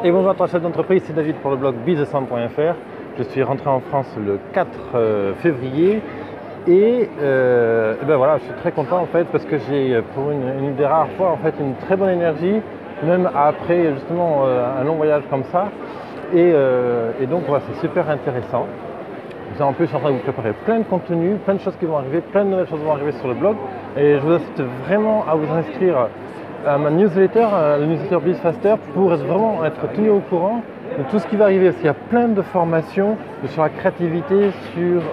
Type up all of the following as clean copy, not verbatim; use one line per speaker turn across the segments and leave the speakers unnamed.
Et bonjour à toi chef d'entreprise, c'est David pour le blog businesscenter.fr. Je suis rentré en France le 4 février et ben voilà, je suis très content en fait parce que j'ai pour une des rares fois en fait une très bonne énergie, même après justement un long voyage comme ça. Et donc voilà, c'est super intéressant. En plus, je suis en train de vous préparer plein de contenus, plein de choses qui vont arriver, plein de nouvelles choses vont arriver sur le blog. Et je vous incite vraiment à vous inscrire à ma newsletter, le newsletter BizFaster, pour vraiment être tenu au courant de tout ce qui va arriver. Parce qu'il y a plein de formations sur la créativité, sur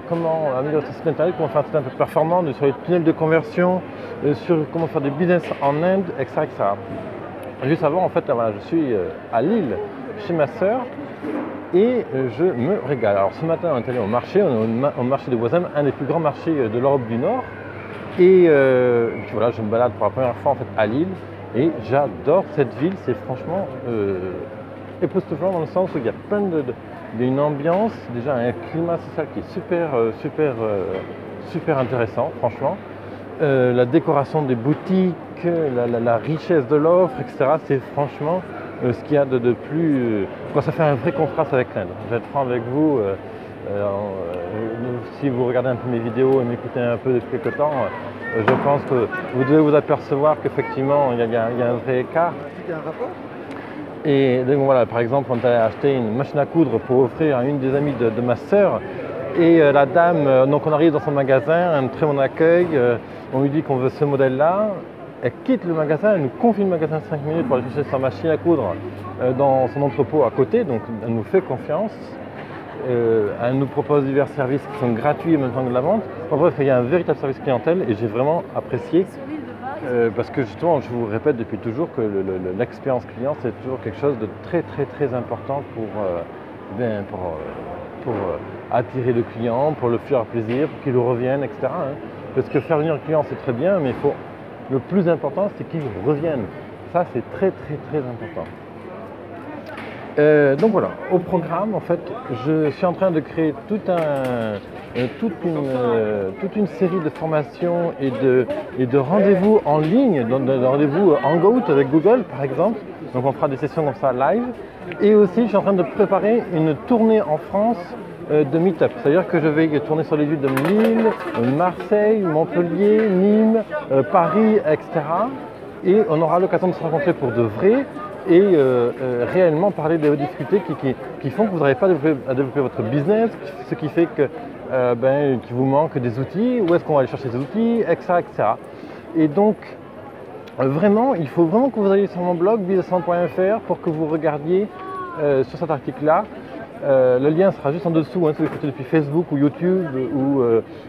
comment améliorer son site internet, comment faire un site un peu performant, sur les tunnels de conversion, sur comment faire des business en Inde, etc. etc. Juste avant, en fait, voilà, je suis à Lille, chez ma sœur. Et je me régale. Alors ce matin on est allé au marché, on est au marché de Voisin, un des plus grands marchés de l'Europe du Nord. Et puis voilà, je me balade pour la première fois en fait à Lille et j'adore cette ville, c'est franchement époustouflant dans le sens où il y a plein d'une ambiance, déjà un climat social qui est super intéressant franchement. La décoration des boutiques, la richesse de l'offre, etc. C'est franchement ce qu'il y a de plus... ça fait un vrai contraste avec l'Inde. Je vais être franc avec vous, si vous regardez un peu mes vidéos et m'écoutez un peu depuis quelques temps, je pense que vous devez vous apercevoir qu'effectivement il y a un vrai écart.
Il y a un rapport ?
Et donc voilà, par exemple, on a acheté une machine à coudre pour offrir à une des amies de ma sœur. Et la dame, donc on arrive dans son magasin, un très bon accueil, on lui dit qu'on veut ce modèle-là. Elle quitte le magasin, elle nous confie le magasin 5 minutes pour aller chercher sa machine à coudre dans son entrepôt à côté, donc elle nous fait confiance. Elle nous propose divers services qui sont gratuits en même temps que de la vente. En bref, il y a un véritable service clientèle et j'ai vraiment apprécié parce que justement, je vous répète depuis toujours que l'expérience client, c'est toujours quelque chose de très important pour attirer le client, pour le faire plaisir, pour qu'il revienne, etc. Parce que faire venir le client, c'est très bien, mais le plus important, c'est qu'il revienne. Ça, c'est très important. Donc voilà, au programme, en fait, je suis en train de créer toute une série de formations et de rendez-vous en ligne, de rendez-vous hangout avec Google, par exemple. Donc on fera des sessions comme ça live. Et aussi, je suis en train de préparer une tournée en France de meet-up. C'est-à-dire que je vais tourner sur les villes de Lille, Marseille, Montpellier, Nîmes, Paris, etc. Et on aura l'occasion de se rencontrer pour de vrai et réellement parler de difficultés qui font que vous n'arrivez pas à développer votre business, ce qui fait que qu'il vous manque des outils, où est-ce qu'on va aller chercher ces outils, etc. etc. Et donc, vraiment, il faut vraiment que vous alliez sur mon blog businesscenter.fr pour que vous regardiez sur cet article-là. Le lien sera juste en dessous, si vous écoutez depuis Facebook ou YouTube ou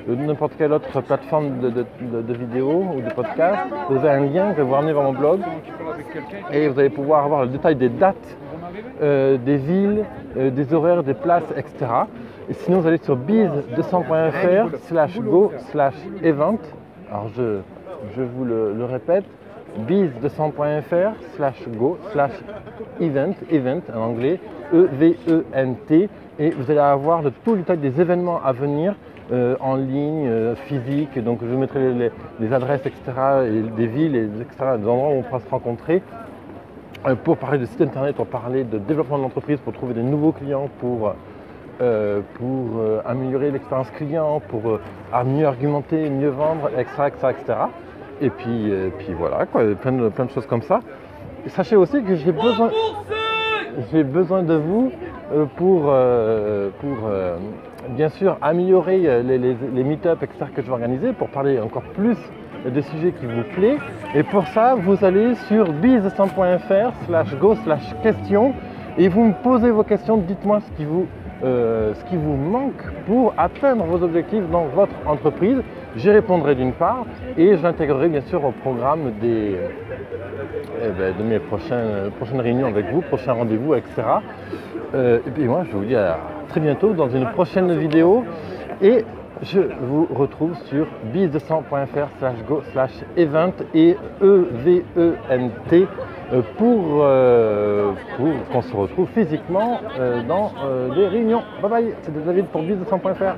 n'importe quelle autre plateforme de vidéos ou de podcast. Vous avez un lien qui va vous ramener vers mon blog et vous allez pouvoir avoir le détail des dates, des villes, des horaires, des places, etc. Et sinon vous allez sur biz200.fr/go/event. Alors je vous le répète, biz200.fr/go/event en anglais, E-V-E-N-T, et vous allez avoir tout le détail des événements à venir en ligne, physique. Donc je vous mettrai les adresses, etc., et des villes, etc., des endroits où on pourra se rencontrer pour parler de site internet, pour parler de développement de l'entreprise, pour trouver des nouveaux clients, pour améliorer l'expérience client, pour mieux argumenter, mieux vendre, etc., etc., etc. Et puis voilà, quoi, plein de choses comme ça. Et sachez aussi que j'ai besoin de vous pour bien sûr améliorer les meet-up, etc. que je vais organiser, pour parler encore plus des sujets qui vous plaisent. Et pour ça, vous allez sur biz100.fr/go/questions et vous me posez vos questions, dites-moi ce qui vous manque pour atteindre vos objectifs dans votre entreprise. J'y répondrai d'une part et je l'intégrerai bien sûr au programme de mes prochaines réunions avec vous, prochains rendez-vous, etc. Et puis moi, je vous dis à très bientôt dans une prochaine vidéo et je vous retrouve sur biz200.fr/go/event et E-V-E-N-T pour qu'on se retrouve physiquement dans des réunions. Bye bye, c'était David pour biz200.fr.